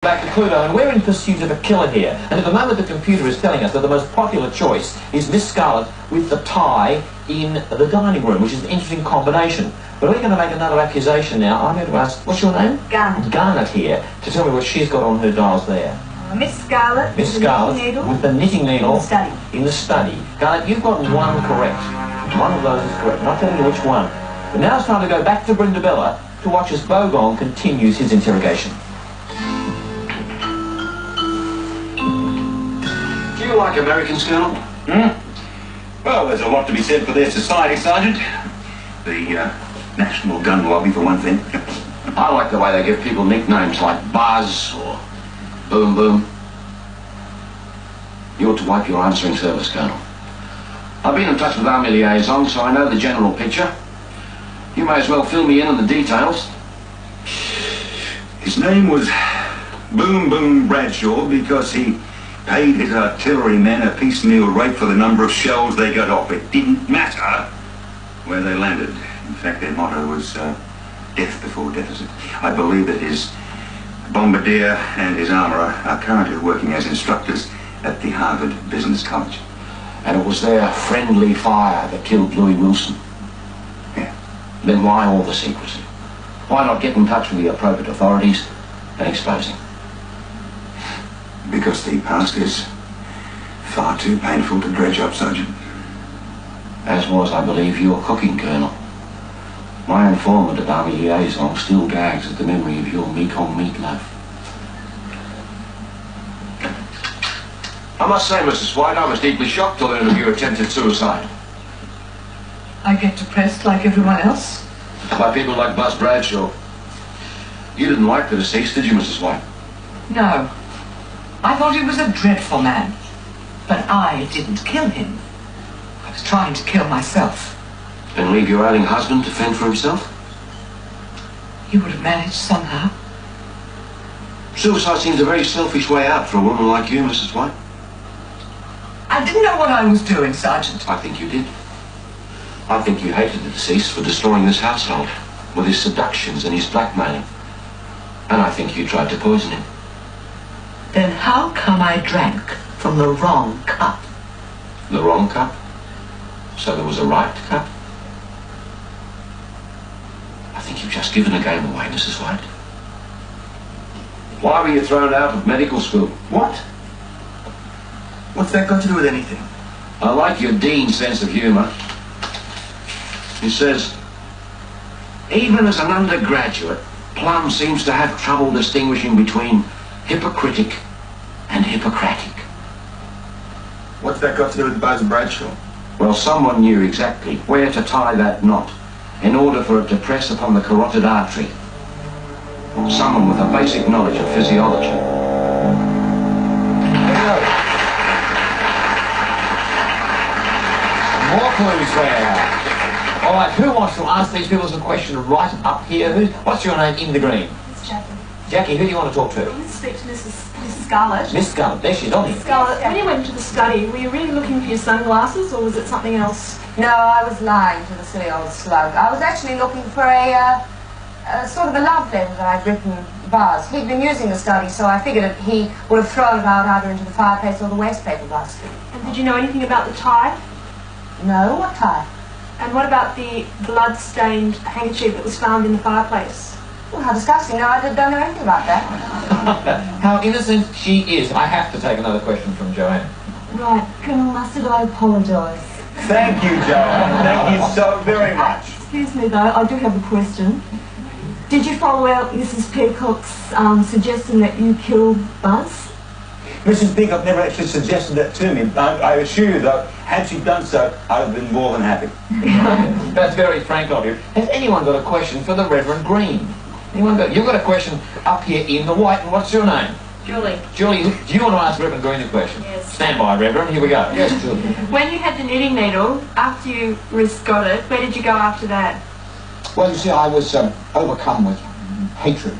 back to Cluedo, and we're in pursuit of a killer here. And at the moment the computer is telling us that the most popular choice is Miss Scarlett with the tie in the dining room, which is an interesting combination. But we're going to make another accusation now. I'm going to ask, what's your name? Garnet. Garnet here, to tell me what she's got on her dials there. Miss Scarlett. Miss Scarlett with the knitting needle. In the study. In the study. Garnet, you've got one correct. One of those is correct. Not telling you which one. But now it's time to go back to Brindabella to watch as Bogong continues his interrogation. Do you like Americans, Colonel? Well, there's a lot to be said for their society, Sergeant. The National Gun Lobby, for one thing. I like the way they give people nicknames like Buzz or Boom Boom. You ought to wipe your answering service, Colonel. I've been in touch with Army Liaison, so I know the general picture. You may as well fill me in on the details. His name was Boom Boom Bradshaw because he paid his artillerymen a piecemeal rate for the number of shells they got off. It didn't matter where they landed. In fact, their motto was death before deficit. I believe that his bombardier and his armourer are currently working as instructors at the Harvard Business College. And it was their friendly fire that killed Louis Wilson. Yeah. Then why all the secrecy? Why not get in touch with the appropriate authorities and expose him? Because the past is far too painful to dredge up, Sergeant. As was, I believe, your cooking, Colonel. My informant at Army Liaison still gags at the memory of your Mekong meatloaf. I must say, Mrs. White, I was deeply shocked to learn of your attempted suicide. I get depressed like everyone else. By people like Buzz Bradshaw. You didn't like the deceased, did you, Mrs. White? No. I thought he was a dreadful man. But I didn't kill him. I was trying to kill myself. And leave your ailing husband to fend for himself? He would have managed somehow. Suicide seems a very selfish way out for a woman like you, Mrs. White. I didn't know what I was doing, Sergeant. I think you did. I think you hated the deceased for destroying this household with his seductions and his blackmailing. And I think you tried to poison him. Then how come I drank from the wrong cup? The wrong cup? So there was a right cup? I think you've just given a game away, Mrs. White. Why were you thrown out of medical school? What? What's that got to do with anything? I like your Dean's sense of humour. He says, even as an undergraduate, Plum seems to have trouble distinguishing between hypocritic and hippocratic. What's that got to do with Buzz Bradshaw? Well, someone knew exactly where to tie that knot in order for it to press upon the carotid artery. Someone with a basic knowledge of physiology. There you go. More clues there. All right, who wants to ask these people some questions right up here? What's your name in the green? It's Jackie. Jackie, who do you want to talk I to? want to speak to Mrs. Scarlett. Miss Scarlett, there she is, on here. Scarlett, when you went to the study, were you really looking for your sunglasses, or was it something else? No, I was lying to the silly old slug. I was actually looking for a sort of a love letter that I'd written Buzz. He'd been using the study, so I figured that he would have thrown it out either into the fireplace or the waste paper basket. And did you know anything about the tie? No? What tie? And what about the blood-stained handkerchief that was found in the fireplace? Well, how disgusting. No, I don't know anything about that. How innocent she is. I have to take another question from Joanne. Right, Colonel Mustard, I apologise. Thank you, Joanne. Thank you so very much. Excuse me, though, I do have a question. Did you follow out Mrs. Peacock's suggestion that you killed Buzz? Mrs. Peacock never actually suggested that to me. I assure you, though, had she done so, I'd have been more than happy. That's very frank of you. Has anyone got a question for the Reverend Green? Anyone got? You've got a question up here in the white, and what's your name? Julie. Julie, do you want to ask Reverend Green a question? Yes. Stand by, Reverend. Here we go. Yes, Julie. When you had the knitting needle, after you got it, where did you go after that? Well, you see, I was overcome with hatred.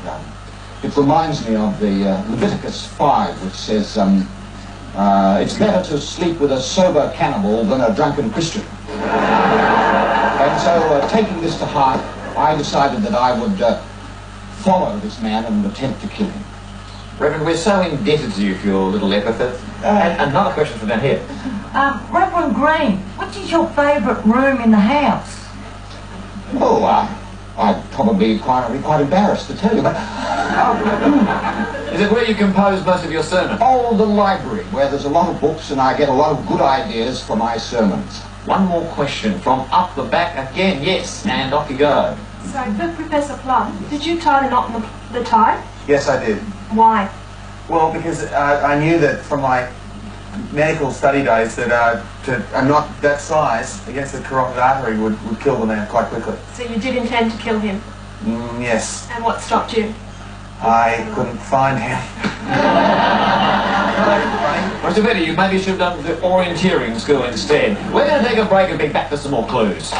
It reminds me of the Leviticus 5, which says, it's better to sleep with a sober cannibal than a drunken Christian. And so, taking this to heart, I decided that I would follow this man and attempt to kill him. Reverend, we're so indebted to you for your little epithet. And another question from down here. Reverend Green, which is your favourite room in the house? Oh, I'd probably be quite embarrassed to tell you, but... Is it where you compose most of your sermons? Oh, the library, where there's a lot of books and I get a lot of good ideas for my sermons. One more question from up the back again. Yes, and off you go. So, Professor Plum, did you tie the knot in the tie? Yes, I did. Why? Well, because I knew that from my medical study days that a knot that size against the carotid artery would kill the man quite quickly. So you did intend to kill him? Yes. And what stopped you? I couldn't find him. Mr. Betty, you maybe should have done the orienteering school instead. We're going to take a break and be back for some more clues.